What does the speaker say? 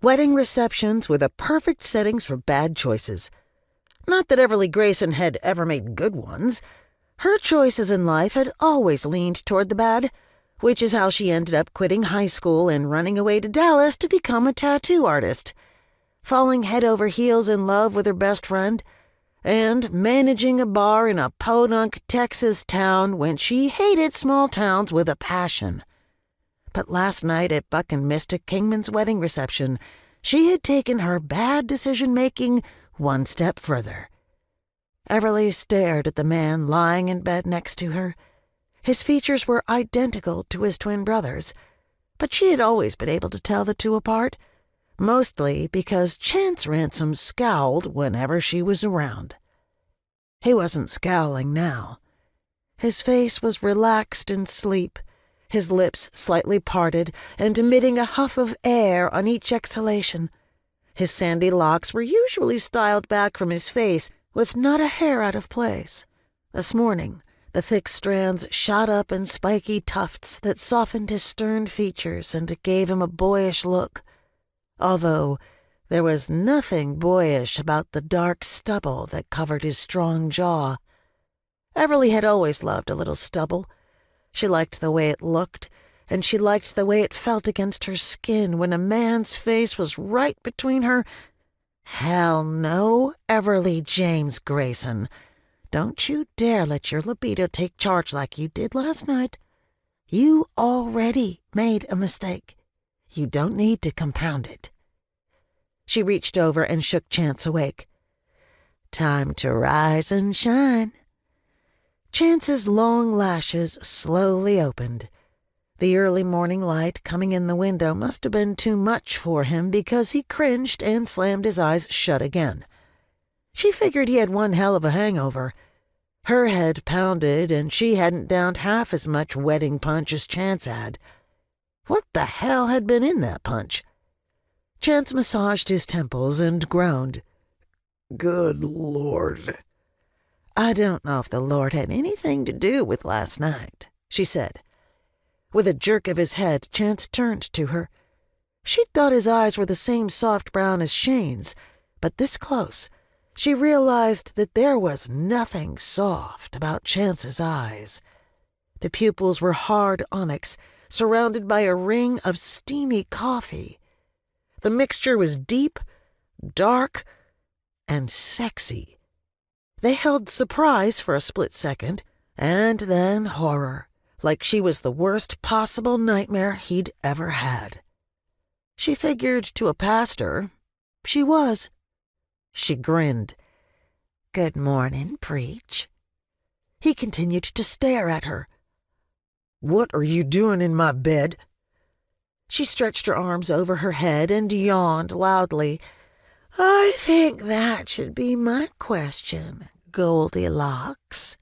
Wedding receptions were the perfect settings for bad choices. Not that Everly Grayson had ever made good ones. Her choices in life had always leaned toward the bad, which is how she ended up quitting high school and running away to Dallas to become a tattoo artist, falling head over heels in love with her best friend, and managing a bar in a podunk Texas town when she hated small towns with a passion. But last night at Buck and Mystic Kingman's wedding reception, she had taken her bad decision-making one step further. Everly stared at the man lying in bed next to her. His features were identical to his twin brothers, but she had always been able to tell the two apart, mostly because Chance Ransom scowled whenever she was around. He wasn't scowling now. His face was relaxed in sleep, his lips slightly parted and emitting a huff of air on each exhalation. His sandy locks were usually styled back from his face, with not a hair out of place. This morning, the thick strands shot up in spiky tufts that softened his stern features and gave him a boyish look, although there was nothing boyish about the dark stubble that covered his strong jaw. Everly had always loved a little stubble. She liked the way it looked, and she liked the way it felt against her skin when a man's face was right between her. Hell no, Everly James Grayson. Don't you dare let your libido take charge like you did last night. You already made a mistake. You don't need to compound it. She reached over and shook Chance awake. Time to rise and shine. Chance's long lashes slowly opened. The early morning light coming in the window must have been too much for him because he cringed and slammed his eyes shut again. She figured he had one hell of a hangover. Her head pounded, and she hadn't downed half as much wedding punch as Chance had. What the hell had been in that punch? Chance massaged his temples and groaned. Good Lord. I don't know if the Lord had anything to do with last night, she said. With a jerk of his head, Chance turned to her. She'd thought his eyes were the same soft brown as Shane's, but this close, she realized that there was nothing soft about Chance's eyes. The pupils were hard onyx, surrounded by a ring of steamy coffee. The mixture was deep, dark, and sexy. They held surprise for a split second, and then horror, like she was the worst possible nightmare he'd ever had. She figured to a pastor. She was. She grinned. Good morning, preach. He continued to stare at her. What are you doing in my bed? She stretched her arms over her head and yawned loudly. I think that should be my question, Goldilocks.